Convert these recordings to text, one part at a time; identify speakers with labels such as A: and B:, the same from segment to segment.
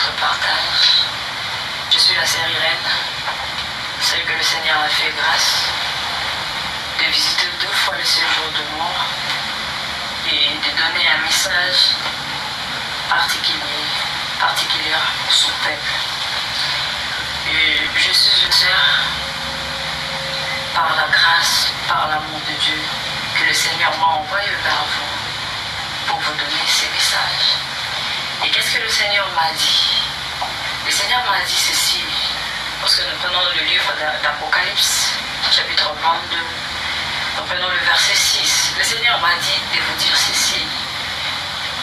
A: notre partage. Je suis la sœur Irène, celle que le Seigneur a fait grâce de visiter 2 fois le séjour de mort et de donner un message particulier à son peuple. Et je suis une sœur par la grâce, par l'amour de Dieu, que le Seigneur m'a envoyé vers vous pour vous donner ces messages. Et qu'est-ce que le Seigneur m'a dit? Le Seigneur m'a dit ceci, parce que nous prenons le livre d'Apocalypse, chapitre 22, nous prenons le verset 6. Le Seigneur m'a dit de vous dire ceci.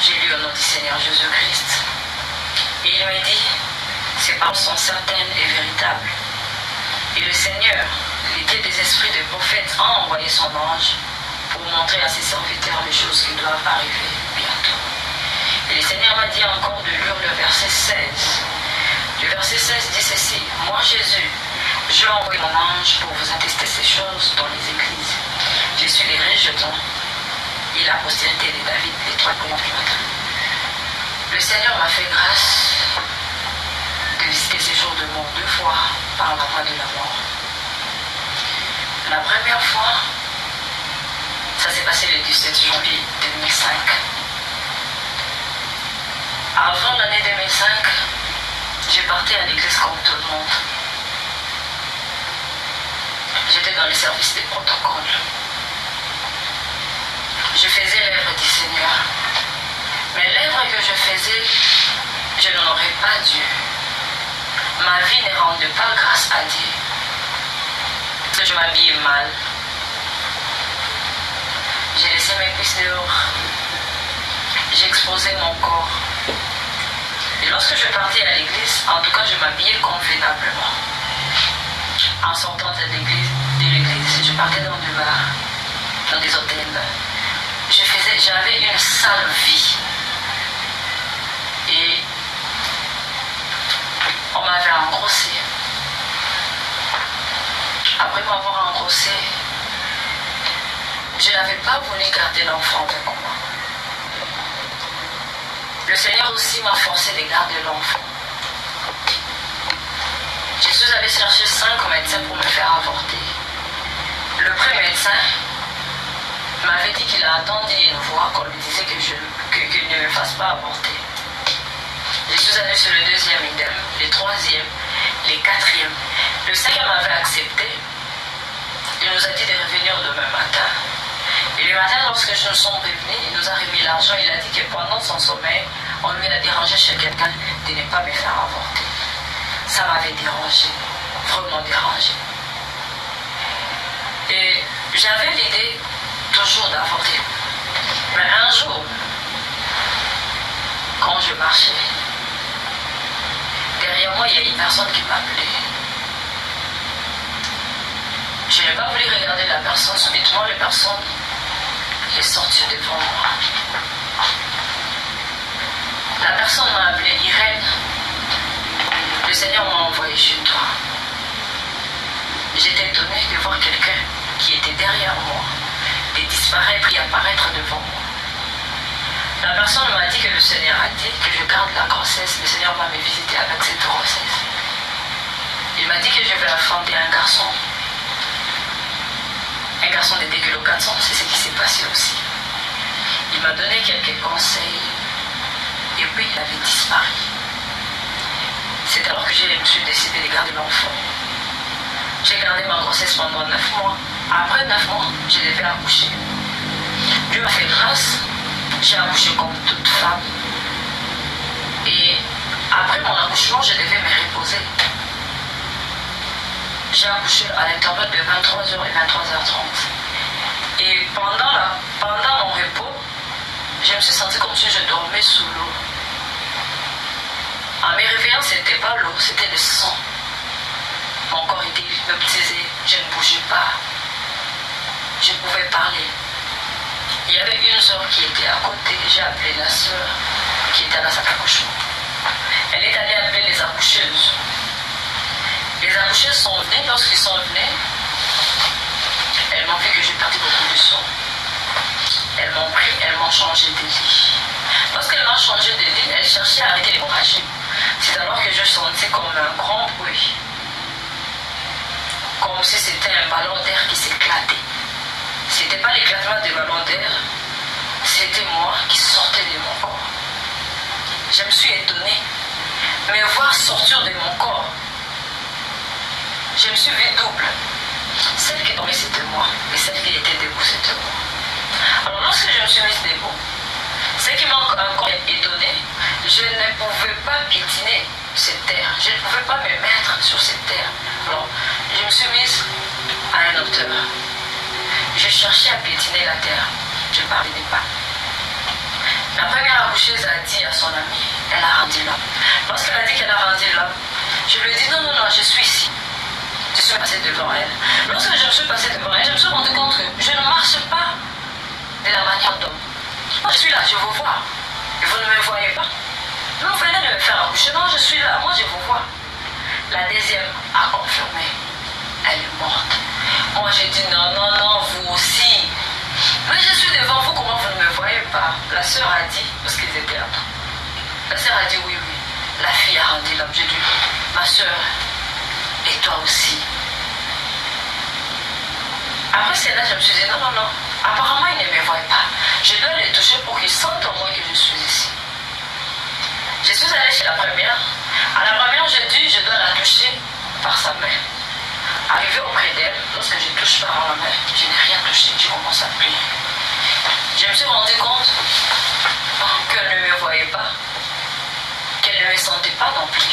A: J'ai lu au nom du Seigneur Jésus-Christ. Et il me dit, ces paroles sont certaines et véritables. Et le Seigneur, l'idée des esprits des prophètes, a envoyé son ange pour montrer à ses serviteurs les choses qui doivent arriver bientôt. Et le Seigneur m'a dit encore de lire le verset 16. Le verset 16 dit ceci. Moi, Jésus, je vais envoyer mon ange pour vous attester ces choses dans les églises. Je suis les rejetants et la postérité de David, les 3 premiers du matin. Le Seigneur m'a fait grâce de visiter ces jours de mort 2 fois par la voie de la mort. La première fois, ça s'est passé le 17 janvier 2005. Avant l'année 2005, j'ai parti à l'église comme tout le monde. J'étais dans le service des protocoles. Je faisais l'œuvre du Seigneur. Mais l'œuvre que je faisais, je n'honorais pas Dieu. Ma vie ne rendait pas grâce à Dieu. Parce que je m'habillais mal. J'ai laissé mes cuisses dehors. J'exposais mon corps. Et lorsque je partais à l'église, en tout cas, je m'habillais convenablement. En sortant de l'église, je partais dans des bars, dans des hôtels. J'avais une sale vie. Et on m'avait engrossé. Après m'avoir engrossé, je n'avais pas voulu garder l'enfant avec moi. Le Seigneur aussi m'a forcé de garder l'enfant. Je suis allée chercher 5 médecins pour me faire avorter. Le premier médecin m'avait dit qu'il a attendu une fois qu'on lui disait qu'il ne me fasse pas avorter. Je suis allée sur le 2e idem, le 3e, le 4e. Le 5e avait accepté. Il nous a dit de revenir demain matin. Et le matin, lorsque nous sommes revenus, il nous a remis l'argent. Il a dit que pendant son sommeil, on lui a dérangé chez quelqu'un de ne pas me faire avorter. Ça m'avait dérangé, vraiment dérangé. Et j'avais l'idée toujours d'avorter. Mais un jour, quand je marchais, derrière moi, il y a une personne qui m'appelait. Je n'ai pas voulu regarder la personne. Subitement, la personne est sortie devant moi. La personne m'a appelé Irène. Le Seigneur m'a envoyé chez toi. J'étais étonnée de voir quelqu'un qui était derrière moi, de disparaître et apparaître devant moi. La personne m'a dit que le Seigneur a dit que je garde la grossesse. Le Seigneur m'a visité avec cette grossesse. Il m'a dit que je vais enfanter un garçon. Un garçon de 2,4 kg, c'est ce qui s'est passé aussi. Il m'a donné quelques conseils et puis il avait disparu. C'est alors que je me suis décidé de garder l'enfant. J'ai gardé ma grossesse pendant 9 mois. Après 9 mois, je devais accoucher. Dieu m'a fait grâce. J'ai accouché comme toute femme. Et après mon accouchement, je devais me reposer. J'ai accouché à l'intervalle de 23h et 23h30. Et pendant mon repos, je me suis sentie comme si je dormais sous l'eau. En me réveillant, ce n'était pas l'eau, c'était le sang. Mon corps était hypnotisé, je ne bougeais pas. Je pouvais parler. Il y avait une soeur qui était à côté, j'ai appelé la soeur qui était à la salle d'accouchement. Elle est allée appeler les accoucheuses. Les accoucheuses sont venues, lorsqu'ils sont venus, elles m'ont vu que j'ai perdu beaucoup de sang. Elles m'ont pris, elles m'ont changé de lit. Lorsqu'elles m'ont changé de lit, elles cherchaient à arrêter l'hémorragie. C'est comme si c'était un ballon d'air qui s'éclatait. Ce n'était pas l'éclatement des ballons d'air, c'était moi qui sortais de mon corps. Je me suis étonnée, me voir sortir de mon corps. Je me suis vue double. Celle qui tombait, c'était moi, et celle qui était debout, c'était moi. Alors lorsque je me suis mise debout, ce qui m'a encore étonné, je ne pouvais pas piétiner cette terre. Je ne pouvais pas me mettre sur cette terre. Alors, je me suis mise à une hauteur. Je cherchais à piétiner la terre. Je ne parvenais pas. La première accoucheuse a dit à son amie, elle a rendu l'homme. Lorsqu'elle a dit qu'elle a rendu l'homme, je lui ai dit non, non, non, je suis ici. Je suis passée devant elle. Lorsque je me suis passée devant elle, je me suis rendu compte que je ne marche pas de la manière d'homme. Moi, je suis là, je vous vois. Et vous ne me voyez pas. Non, vous venez de me faire accoucher. Non, je suis là, moi, je vous vois. La deuxième a confirmé. Elle est morte. Moi, j'ai dit non, non, non, vous aussi. Mais je suis devant vous, comment vous ne me voyez pas? La sœur a dit, parce qu'ils étaient là. La sœur a dit oui, oui. La fille a rendu l'homme. J'ai dit, ma sœur, et toi aussi. Après cela, je me suis dit non, non, non. Apparemment, il ne me voit pas. Je dois les toucher pour qu'ils sentent au moins que je suis ici. Je suis allée chez la première. À la première, je dis, je dois la toucher par sa main. Arrivé auprès d'elle, lorsque je touche par la main, je n'ai rien touché. Je commence à pleurer. Je me suis rendu compte qu'elle ne me voyait pas, qu'elle ne me sentait pas non plus.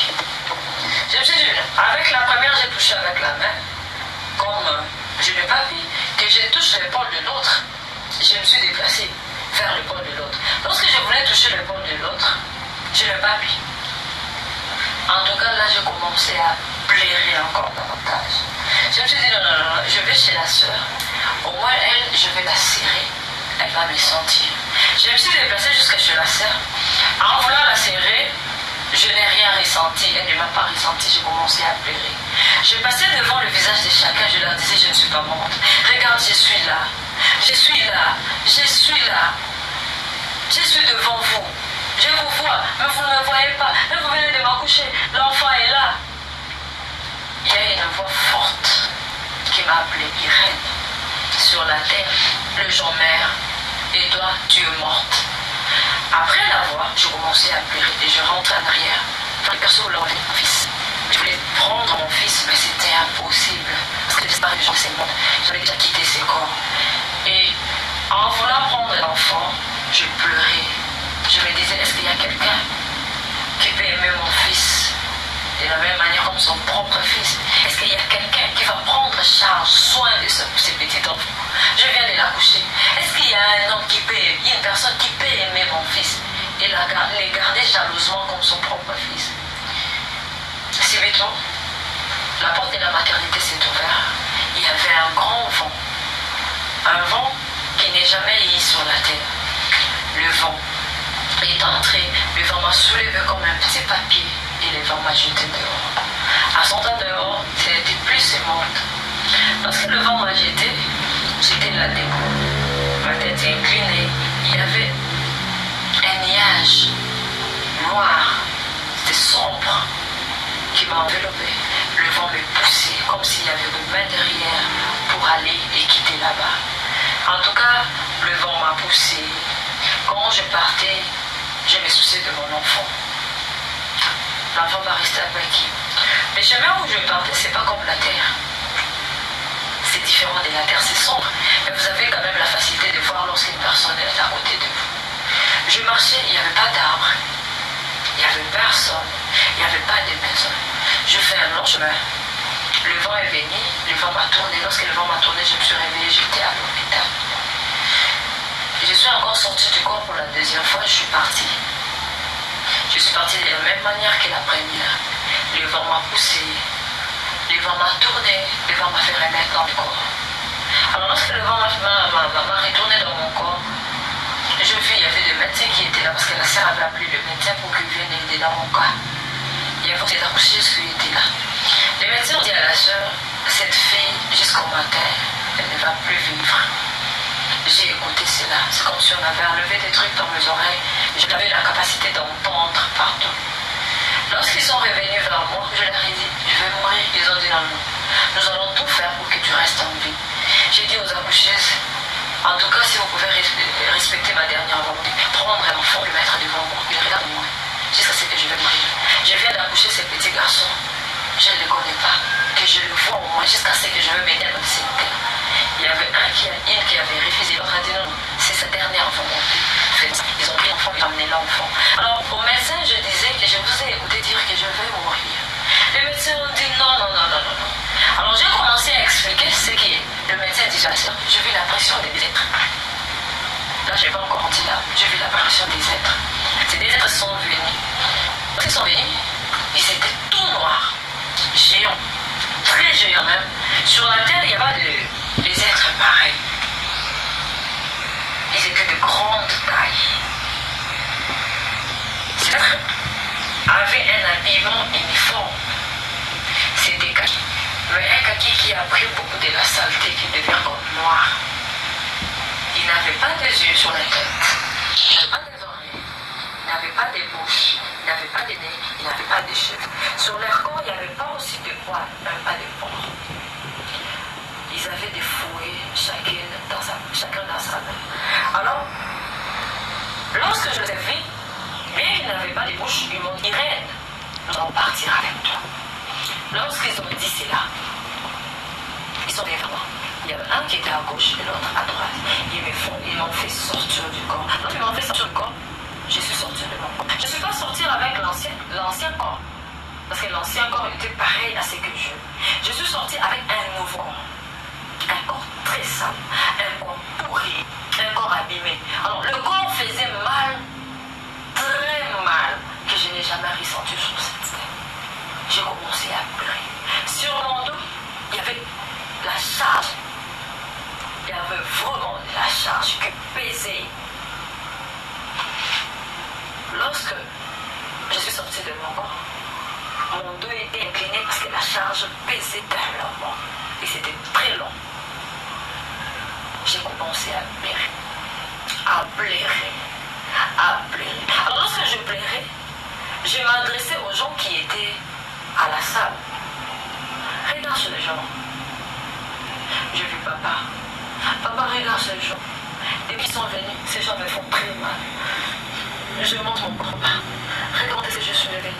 A: Je me suis dit, avec la première, j'ai touché avec la main. Comme je n'ai pas vu que je touche l'épaule de l'autre, je me suis déplacée vers l'épaule de l'autre. Lorsque je voulais toucher l'épaule de l'autre, je n'ai pas vu. En tout cas, là, j'ai commencé à pleurer encore davantage. Je me suis dit, non, non, non, je vais chez la sœur. Au moins, elle, je vais la serrer. Elle va me sentir. Je me suis déplacée jusqu'à chez la sœur. En voulant la serrer, je n'ai rien ressenti. Elle ne m'a pas ressenti. J'ai commencé à pleurer. Je passais devant le visage de chacun. Je leur disais, je ne suis pas morte. Regarde, je suis là. Je suis là. Je suis là. Je suis devant vous. Je vous vois, mais vous ne me voyez pas. Mais vous venez de m'accoucher. L'enfant est là. Il y a une voix forte qui m'a appelée Irène. Sur la terre, le jour-mère. Et toi, tu es morte. Après la voix, je commençais à pleurer et je rentre en arrière. Les personnes voulaient enlever mon fils. Je voulais prendre mon fils, mais c'était impossible. Parce que disparu de ces mondes. J'avais déjà quitté ses corps. Et en voulant prendre l'enfant, je pleurais. Je me disais, est-ce qu'il y a quelqu'un qui peut aimer mon fils de la même manière comme son propre fils? Est-ce qu'il y a quelqu'un qui va prendre charge, soin de ce petit enfant? Je viens de l'accoucher. Est-ce qu'il y a un homme qui peut, une personne qui peut aimer mon fils et les garder jalousement comme son propre fils? Subitement, la porte de la maternité s'est ouverte. Il y avait un grand vent. Un vent qui n'est jamais eu sur la terre. Le vent est entré, le vent m'a soulevé comme un petit papier et le vent m'a jeté dehors. À son temps dehors, c'était plus immonde. Lorsque le vent m'a jeté, j'étais là debout. Ma tête est inclinée. Il y avait un nuage noir, c'était sombre, qui m'a enveloppé. Le vent me poussait comme s'il y avait une main derrière pour aller et quitter là-bas. En tout cas, le vent m'a poussé. Quand je partais, je me souciais de mon enfant. L'enfant va rester avec qui? Le chemin où je partais, c'est pas comme la terre. C'est différent de la terre, c'est sombre. Mais vous avez quand même la facilité de voir lorsqu'une personne est à côté de vous. Je marchais, il n'y avait pas d'arbre. Il n'y avait personne. Il n'y avait pas de maison. Je fais un long chemin. Le vent est venu, le vent m'a tourné. Lorsque le vent m'a tourné, je me suis réveillée, j'étais à l'hôpital. Je suis encore sortie du corps pour la deuxième fois, je suis partie. Je suis partie de la même manière que la première. Le vent m'a poussé, le vent m'a tourné, le vent m'a fait remettre dans le corps. Alors lorsque le vent m'a retourné dans mon corps, je vis, il y avait des médecins qui étaient là parce que la sœur avait appelé le médecin pour qu'il vienne aider dans mon cas. Il y avait des accoucheuses qui étaient là. Les médecins ont dit à la sœur, cette fille, jusqu'au matin, elle ne va plus vivre. J'ai écouté cela. C'est comme si on avait enlevé des trucs dans mes oreilles. J'avais la capacité d'entendre partout. Lorsqu'ils sont revenus vers moi, je leur ai dit, je vais mourir. Ils ont dit non, non. Nous allons tout faire pour que tu restes en vie. J'ai dit aux accoucheuses, en tout cas, si vous pouvez respecter ma dernière volonté, prendre l'enfant, le mettre devant moi, et regarde-moi, jusqu'à ce que je vais mourir. Je viens d'accoucher ce petit garçon, je ne le connais pas, que je le vois au moins jusqu'à ce que je veux m'aider dans le cimetière. Il y avait une qui avait refusé, l'autre a dit non, c'est sa dernière volonté. Ils ont pris l'enfant, ils ont amené l'enfant. Alors au médecin, je disais que je vous ai écouté dire que je vais mourir. Les médecins ont dit non, non, non, non, non, non. Alors j'ai commencé à expliquer ce qui est. Le médecin dit, je vis la pression des êtres. Là, je n'ai pas encore dit là, je vis la pression des êtres. Ces des êtres sont venus. Quand ils sont venus, ils étaient tout noirs, géants, très géants même. Sur la terre, il n'y a pas des êtres pareils. Ils étaient de grande taille. Ces êtres avaient un habillement uniforme. C'était kaki. Mais un kaki qui a pris beaucoup de la saleté, qui devient comme noir. Il n'avait pas de yeux sur la tête. Il n'avait pas des oreilles. Il n'avait pas de bouche. Il n'avait pas de nez. Il n'avait pas de cheveux. Sur leur corps, il n'y avait pas aussi de poils, même pas de pores. Ils avaient des fouets, chacun dans sa main. Alors, lorsque je les ai vus, bien qu'ils n'avaient pas de bouche, ils m'ont dit, Reine, nous allons partir avec toi. Lorsqu'ils ont dit cela, ils sont venus vers moi. Il y avait un qui était à gauche et l'autre à droite. Ils m'ont fait sortir du corps. Quand ils m'ont fait sortir du corps, je suis sortie de mon corps. Je ne suis pas sortie avec l'ancien corps. Parce que l'ancien corps était pareil à ce que je suis sortie avec un nouveau corps. Un corps très sale, un corps pourri, un corps abîmé. Alors le corps faisait mal, très mal, que je n'ai jamais ressenti sur cette terre. J'ai commencé à pleurer. Sur mon dos, il y avait la charge. Il y avait vraiment la charge que pesait. Lorsque je suis sortie de mon corps, mon dos était incliné parce que la charge pesait tellement. Et c'était très long. J'ai commencé à pleurer. À pleurer. À pleurer. Alors lorsque je pleurais, je m'adressais aux gens qui étaient à la salle. Regarde ces gens. J'ai vu papa. Papa, regarde ces gens. Depuis qu'ils sont venus, ces gens me font très mal. Je monte mon corps. Regardez ces je suis venue.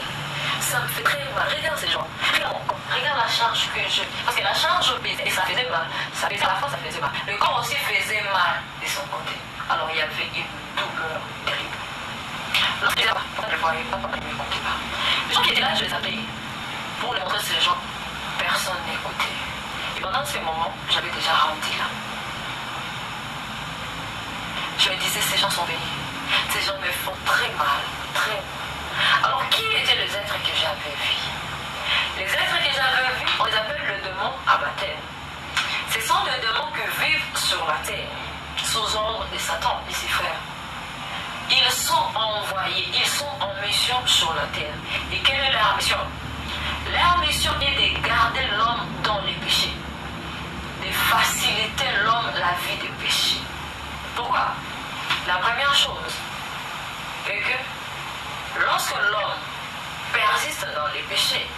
A: Ça me fait très mal. Regarde ces gens. Regarde mon corps. Regarde la charge que je... Parce que la charge pesait et ça faisait mal. Ça pesait à la fois, ça faisait mal. Le corps aussi faisait mal de son côté. Alors il y avait une douleur terrible. Lorsque je ne les voyais pas, papa ne me comptait pas. Les gens qui étaient là, je les appelais. Pour les montrer ces gens, personne n'écoutait. Et pendant ces moments, j'avais déjà rendu là. Je me disais, ces gens sont venus. Ces gens me font très mal, très mal. Alors, qui étaient les êtres que j'avais vus? Les êtres que j'avais vus, on les appelle le démon Abatel. Ce sont des démons qui vivent sur la terre, sous ordre de Satan, Lucifer. Ils sont envoyés, ils sont en mission sur la terre. Et quelle est leur mission? Leur mission est de garder l'homme dans les péchés, de faciliter l'homme la vie de péché. Pourquoi? La première chose est que lorsque l'homme persiste dans les péchés,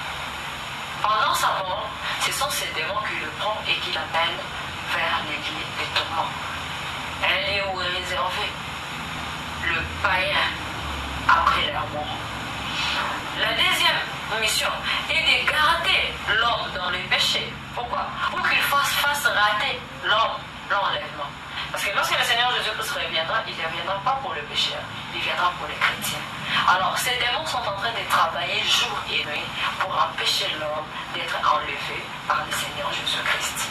A: pendant sa mort, ce sont ces démons qui le prennent et qui l'amènent vers les lieux des tourments. Un lieu où est réservé le païen après leur mort. La deuxième mission est de garder l'homme dans le péché. Pourquoi? Pour qu'il fasse rater l'enlèvement. Parce que lorsque le Seigneur Jésus-Christ reviendra, il ne reviendra pas pour le pécheur, il viendra pour les chrétiens. Alors ces démons sont en train de travailler jour et nuit pour empêcher l'homme d'être enlevé par le Seigneur Jésus-Christ.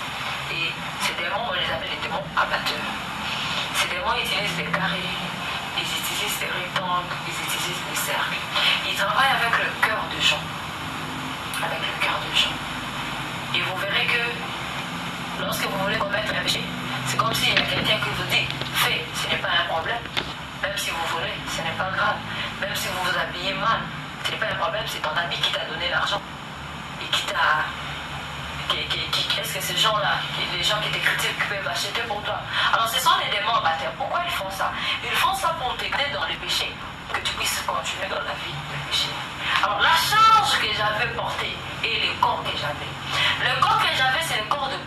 A: Et ces démons, on les appelle les démons abatteurs. Ces démons utilisent des carrés, ils utilisent des rectangles, ils utilisent des cercles. Ils travaillent avec le cœur de gens. Avec le cœur de gens. Et vous verrez que lorsque vous voulez commettre un péché, c'est comme s'il y a quelqu'un qui vous dit, fais, ce n'est pas un problème. Même si vous voulez, ce n'est pas grave. Même si vous vous habillez mal, ce n'est pas un problème, c'est ton ami qui t'a donné l'argent. Et qui t'a... Est-ce que ces gens-là, les gens qui te critiquent, peuvent acheter pour toi? Alors ce sont les démons abatteurs. Pourquoi ils font ça? Ils font ça pour t'aider dans le péché, pour que tu puisses continuer dans la vie de péché. Alors la charge que j'avais portée et le corps que j'avais. Le corps que j'avais, c'est le corps de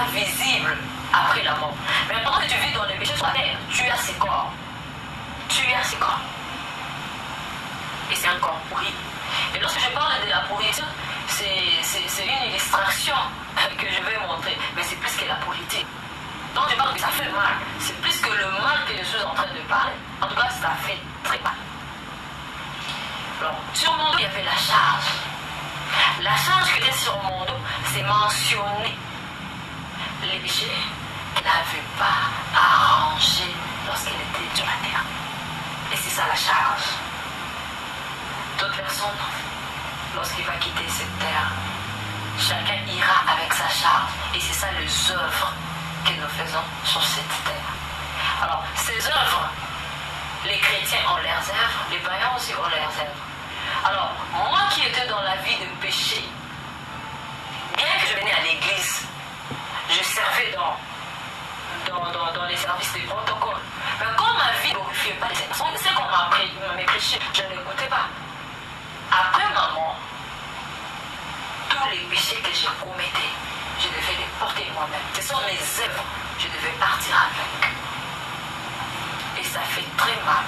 A: pas visible après la mort. Mais pendant que tu vis dans le péché sur la terre, tu as ces corps. Tu as ces corps. Et c'est un corps pourri. Et lorsque je parle de la pourriture, c'est une illustration que je vais montrer. Mais c'est plus que la pourriture. Donc je parle que ça fait mal. C'est plus que le mal que je suis en train de parler. En tout cas, ça fait très mal. Alors, sur mon dos, il y avait la charge. La charge qui était sur mon dos, c'est mentionné. Les péchés qu'elle n'avait pas arrangés lorsqu'elle était sur la terre. Et c'est ça la charge. D'autres personnes, lorsqu'il va quitter cette terre, chacun ira avec sa charge. Et c'est ça les œuvres que nous faisons sur cette terre. Alors, ces œuvres, les chrétiens ont leurs œuvres, les païens aussi ont leurs œuvres. Alors, moi qui étais dans la vie de péché, bien que je venais à l'église, je servais dans les services de protocole. Mais quand ma vie ne glorifiait pas les Seigneur, c'est qu'on m'a prêché, je ne l'écoutais pas. Après ma mort, tous les péchés que j'ai commettés, je devais les porter moi-même. Ce sont mes œuvres, je devais partir avec. Et ça fait très mal.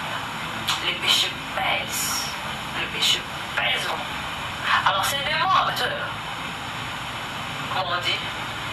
A: Les péchés pèsent. Le péché pèse. Alors c'est des mots amateurs. Comme on dit,